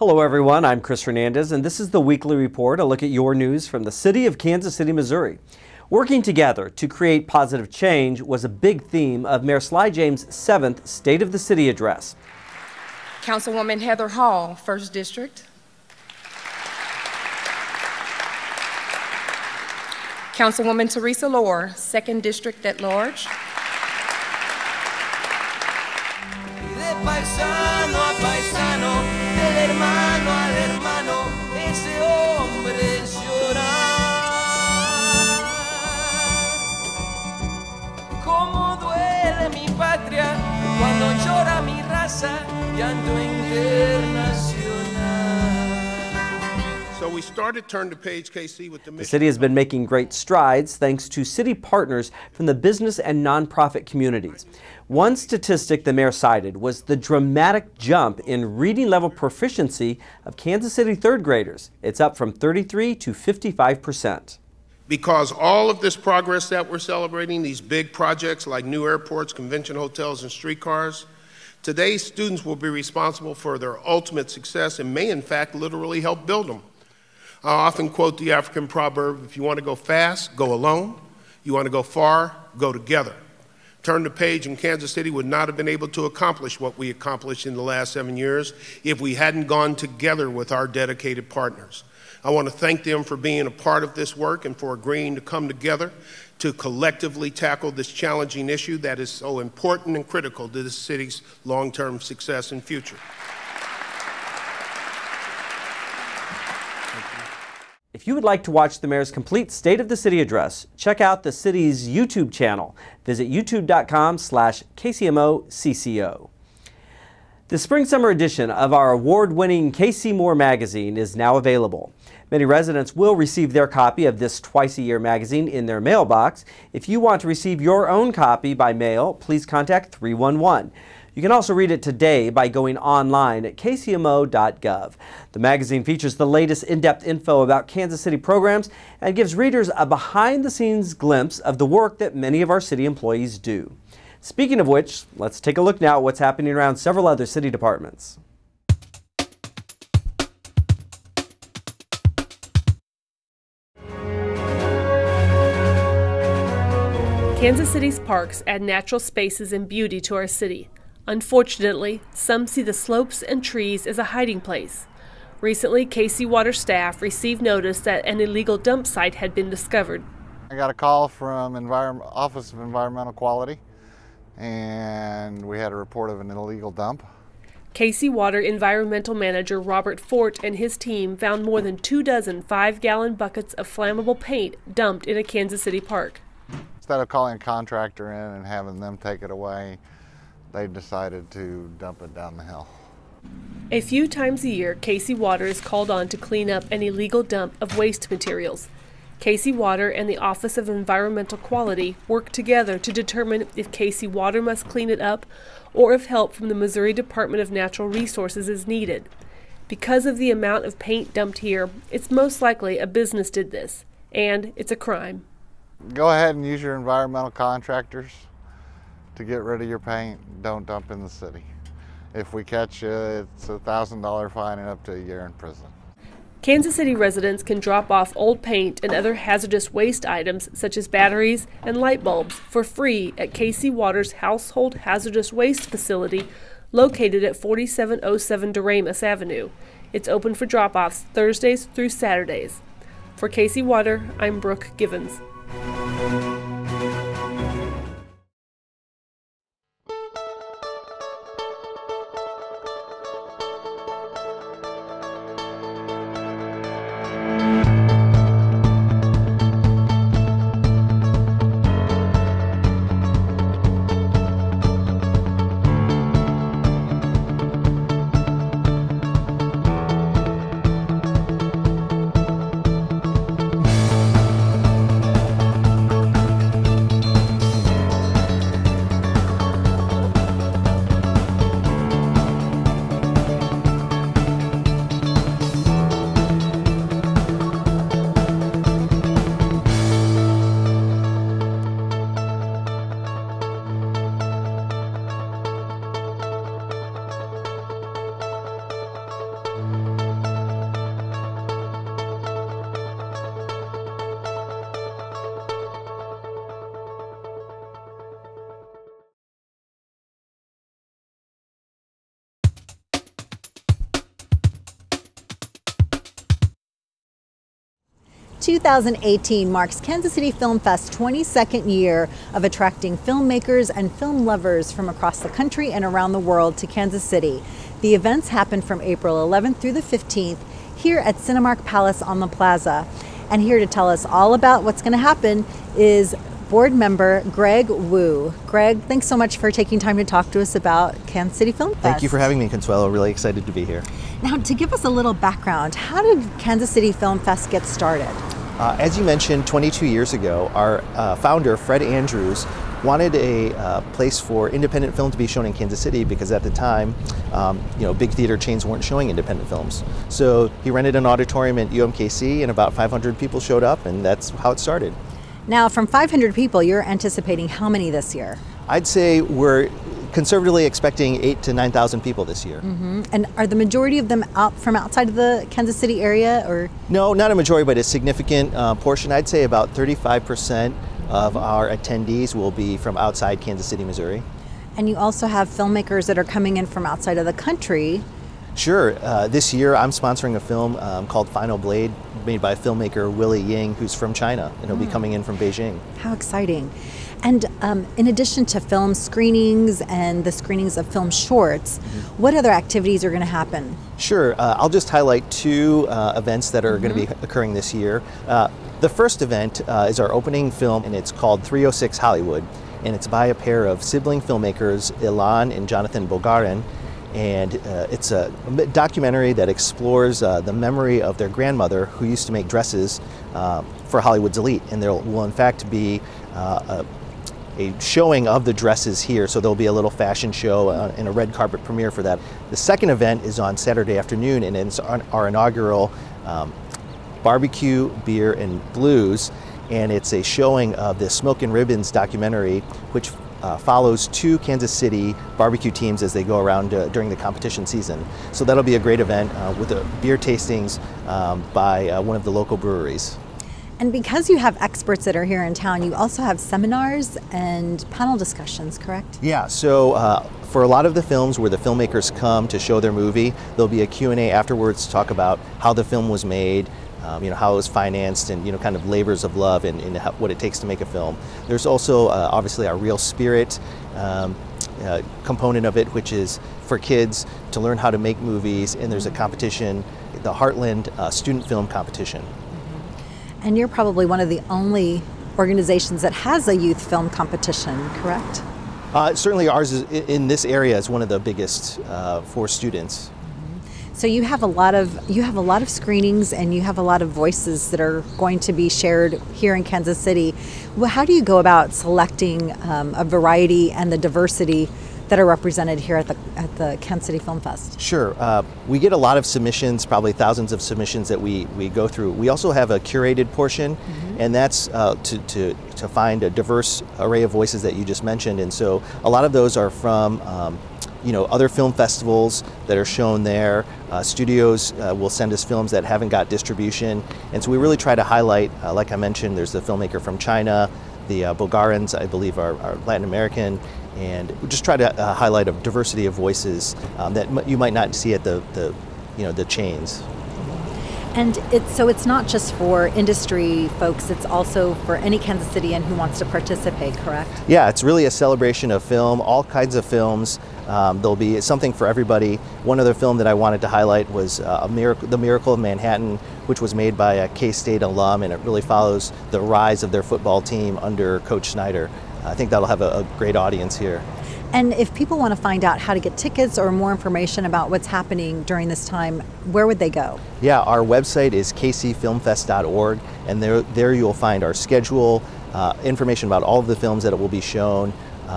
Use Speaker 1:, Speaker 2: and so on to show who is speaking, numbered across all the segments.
Speaker 1: Hello everyone, I'm Chris Hernandez and this is the Weekly Report, a look at your news from the city of Kansas City, Missouri. Working together to create positive change was a big theme of Mayor Sly James' 7th State of the City address.
Speaker 2: Councilwoman Heather Hall, 1st District. Councilwoman Teresa Lohr, 2nd District at Large.
Speaker 3: So we started Turn the Page KC with the
Speaker 1: city has been making great strides thanks to city partners from the business and nonprofit communities. One statistic the mayor cited was the dramatic jump in reading level proficiency of Kansas City third graders. It's up from 33 to 55%.
Speaker 3: Because all of this progress that we're celebrating, these big projects like new airports, convention hotels, and streetcars, today's students will be responsible for their ultimate success and may in fact literally help build them. I often quote the African proverb, if you want to go fast, go alone. You want to go far, go together. Turn the Page in Kansas City would not have been able to accomplish what we accomplished in the last 7 years if we hadn't gone together with our dedicated partners. I want to thank them for being a part of this work and for agreeing to come together to collectively tackle this challenging issue that is so important and critical to the city's long-term success and future.
Speaker 1: If you would like to watch the mayor's complete State of the City address, check out the city's YouTube channel. Visit youtube.com/kcmo.gov. The spring-summer edition of our award-winning KC magazine is now available. Many residents will receive their copy of this twice-a-year magazine in their mailbox. If you want to receive your own copy by mail, please contact 311. You can also read it today by going online at kcmo.gov. The magazine features the latest in-depth info about Kansas City programs and gives readers a behind-the-scenes glimpse of the work that many of our city employees do. Speaking of which, let's take a look now at what's happening around several other city departments.
Speaker 4: Kansas City's parks add natural spaces and beauty to our city. Unfortunately, some see the slopes and trees as a hiding place. Recently, KC Water staff received notice that an illegal dump site had been discovered.
Speaker 5: I got a call from Office of Environmental Quality, and we had a report of an illegal dump.
Speaker 4: KC Water Environmental Manager Robert Fort and his team found more than 24 5-gallon buckets of flammable paint dumped in a Kansas City park.
Speaker 5: Instead of calling a contractor in and having them take it away, they decided to dump it down the hill.
Speaker 4: A few times a year, KC Water is called on to clean up an illegal dump of waste materials. KC Water and the Office of Environmental Quality work together to determine if KC Water must clean it up or if help from the Missouri Department of Natural Resources is needed. Because of the amount of paint dumped here, it's most likely a business did this, and it's a crime.
Speaker 5: Go ahead and use your environmental contractors to get rid of your paint. Don't dump in the city. If we catch you, it's a $1,000 fine and up to a year in prison.
Speaker 4: Kansas City residents can drop off old paint and other hazardous waste items such as batteries and light bulbs for free at KC Water's Household Hazardous Waste Facility located at 4707 Doremus Avenue. It's open for drop-offs Thursdays through Saturdays. For KC Water, I'm Brooke Givens.
Speaker 6: 2018 marks Kansas City Film Fest's 22nd year of attracting filmmakers and film lovers from across the country and around the world to Kansas City. The events happen from April 11th through the 15th here at Cinemark Palace on the Plaza. And here to tell us all about what's going to happen is board member Greg Wu. Greg, thanks so much for taking time to talk to us about Kansas City Film Fest.
Speaker 7: Thank you for having me, Consuelo. Really excited to be here.
Speaker 6: Now, to give us a little background, how did Kansas City Film Fest get started?
Speaker 7: As you mentioned, 22 years ago, our founder, Fred Andrews, wanted a place for independent film to be shown in Kansas City because at the time, big theater chains weren't showing independent films. So he rented an auditorium at UMKC and about 500 people showed up, and that's how it started.
Speaker 6: Now, from 500 people, you're anticipating how many this year?
Speaker 7: I'd say we're conservatively expecting 8,000 to 9,000 people this year.
Speaker 6: Mm-hmm. And are the majority of them out from outside of the Kansas City area, or?
Speaker 7: No, not a majority, but a significant portion. I'd say about 35% of our attendees will be from outside Kansas City, Missouri.
Speaker 6: And you also have filmmakers that are coming in from outside of the country.
Speaker 7: Sure. This year I'm sponsoring a film called Final Blade, made by filmmaker Willie Ying, who's from China, and he'll be coming in from Beijing.
Speaker 6: How exciting. And in addition to film screenings and the screenings of film shorts, what other activities are going to happen?
Speaker 7: Sure. I'll just highlight two events that are going to be occurring this year. The first event is our opening film, and it's called 306 Hollywood, and it's by a pair of sibling filmmakers, Ilan and Jonathan Bulgarin, and it's a documentary that explores the memory of their grandmother who used to make dresses for Hollywood's elite, and there will in fact be a showing of the dresses here, so there'll be a little fashion show and a red carpet premiere for that. The second event is on Saturday afternoon, and it's our inaugural Barbecue, Beer, and Blues, and it's a showing of the Smoke and Ribbons documentary, which follows two Kansas City barbecue teams as they go around during the competition season. So that'll be a great event with beer tastings by one of the local breweries.
Speaker 6: And because you have experts that are here in town, you also have seminars and panel discussions, correct?
Speaker 7: Yeah, so for a lot of the films where the filmmakers come to show their movie, there'll be a Q&A afterwards to talk about how the film was made, how it was financed, and kind of labors of love and what it takes to make a film. There's also obviously our Real Spirit component of it, which is for kids to learn how to make movies, and there's a competition, the Heartland Student Film Competition.
Speaker 6: And you're probably one of the only organizations that has a youth film competition, correct?
Speaker 7: Certainly ours is, in this area, is one of the biggest for students.
Speaker 6: So you have a lot of screenings, and you have a lot of voices that are going to be shared here in Kansas City. Well, how do you go about selecting a variety and the diversity that are represented here at the Kansas City Film Fest?
Speaker 7: Sure. We get a lot of submissions, probably thousands of submissions that we go through. We also have a curated portion, and that's to find a diverse array of voices that you just mentioned. And so a lot of those are from other film festivals that are shown there. Studios will send us films that haven't got distribution. And so we really try to highlight, like I mentioned, there's the filmmaker from China, the Bulgarians, I believe, are Latin American, and we just try to highlight a diversity of voices that you might not see at the chains.
Speaker 6: And it's not just for industry folks, it's also for any Kansas Cityan who wants to participate, correct?
Speaker 7: Yeah, it's really a celebration of film, all kinds of films. There'll be something for everybody. One other film that I wanted to highlight was The Miracle of Manhattan, which was made by a K-State alum, and it really follows the rise of their football team under Coach Snyder. I think that'll have a great audience here.
Speaker 6: And if people want to find out how to get tickets or more information about what's happening during this time, where would they go?
Speaker 7: Yeah, our website is kcfilmfest.org, and there you'll find our schedule, information about all of the films that will be shown,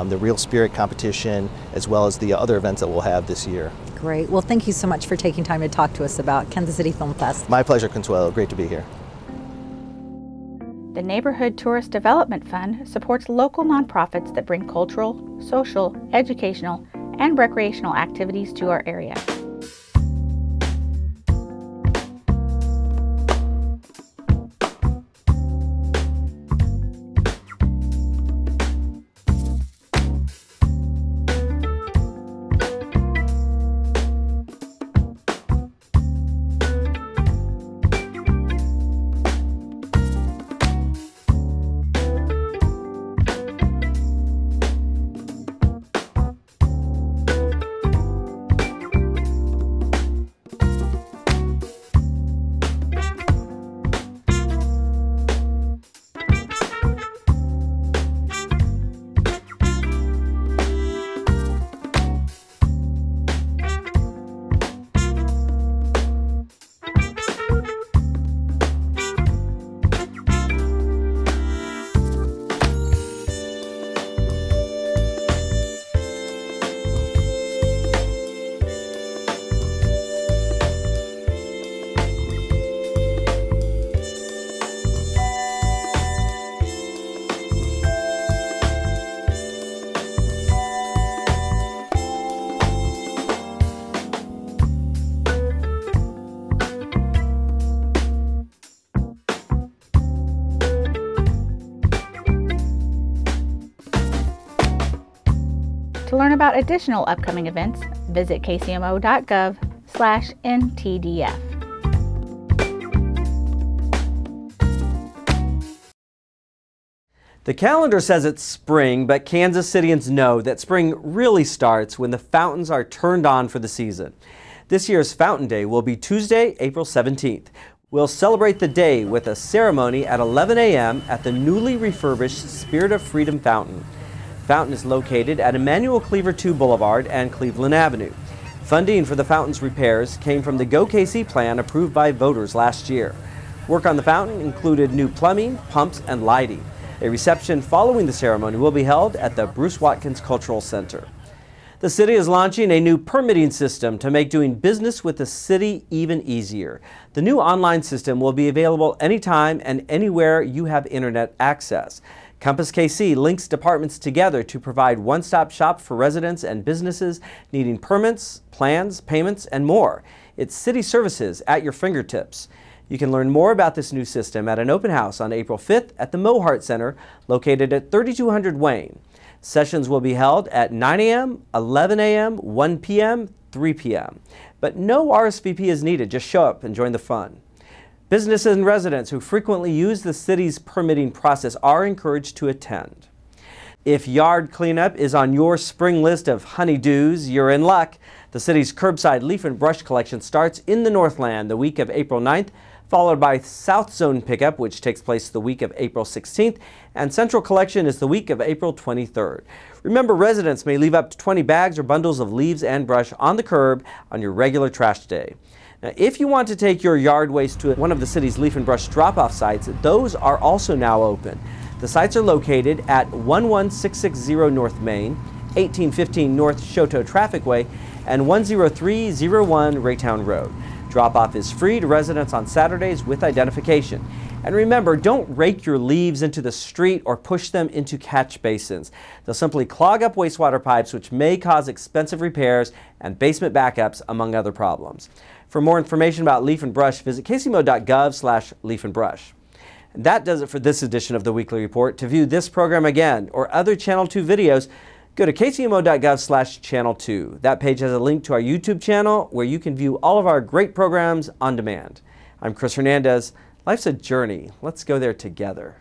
Speaker 7: the Real Spirit competition, as well as the other events that we'll have this year.
Speaker 6: Great. Well, thank you so much for taking time to talk to us about Kansas City Film Fest.
Speaker 7: My pleasure, Consuelo. Great to be here.
Speaker 8: The Neighborhood Tourist Development Fund supports local nonprofits that bring cultural, social, educational, and recreational activities to our area. about additional upcoming events, visit kcmo.gov/ntdf.
Speaker 1: The calendar says it's spring, but Kansas Cityans know that spring really starts when the fountains are turned on for the season. This year's Fountain Day will be Tuesday, April 17th. We'll celebrate the day with a ceremony at 11 a.m. at the newly refurbished Spirit of Freedom Fountain. The fountain is located at Emmanuel Cleaver II Boulevard and Cleveland Avenue. Funding for the fountain's repairs came from the Go KC plan approved by voters last year. Work on the fountain included new plumbing, pumps, and lighting. A reception following the ceremony will be held at the Bruce Watkins Cultural Center. The city is launching a new permitting system to make doing business with the city even easier. The new online system will be available anytime and anywhere you have internet access. Compass KC links departments together to provide one-stop shop for residents and businesses needing permits, plans, payments, and more. It's city services at your fingertips. You can learn more about this new system at an open house on April 5th at the Mohart Center, located at 3200 Wayne. Sessions will be held at 9 a.m., 11 a.m., 1 p.m., 3 p.m. But no RSVP is needed. Just show up and join the fun. Businesses and residents who frequently use the city's permitting process are encouraged to attend. If yard cleanup is on your spring list of honeydews, you're in luck. The city's curbside leaf and brush collection starts in the Northland the week of April 9th, followed by South Zone pickup, which takes place the week of April 16th, and Central Collection is the week of April 23rd. Remember, residents may leave up to 20 bags or bundles of leaves and brush on the curb on your regular trash day. Now, if you want to take your yard waste to one of the city's leaf and brush drop-off sites, those are also now open. The sites are located at 11660 North Main, 1815 North Shoto Traffic Way, and 10301 Raytown Road. Drop-off is free to residents on Saturdays with identification. And remember, don't rake your leaves into the street or push them into catch basins. They'll simply clog up wastewater pipes, which may cause expensive repairs and basement backups, among other problems. For more information about leaf and brush, visit kcmo.gov/leafandbrush. And that does it for this edition of the Weekly Report. To view this program again or other Channel 2 videos, go to kcmo.gov/channel 2. That page has a link to our YouTube channel where you can view all of our great programs on demand. I'm Chris Hernandez. Life's a journey. Let's go there together.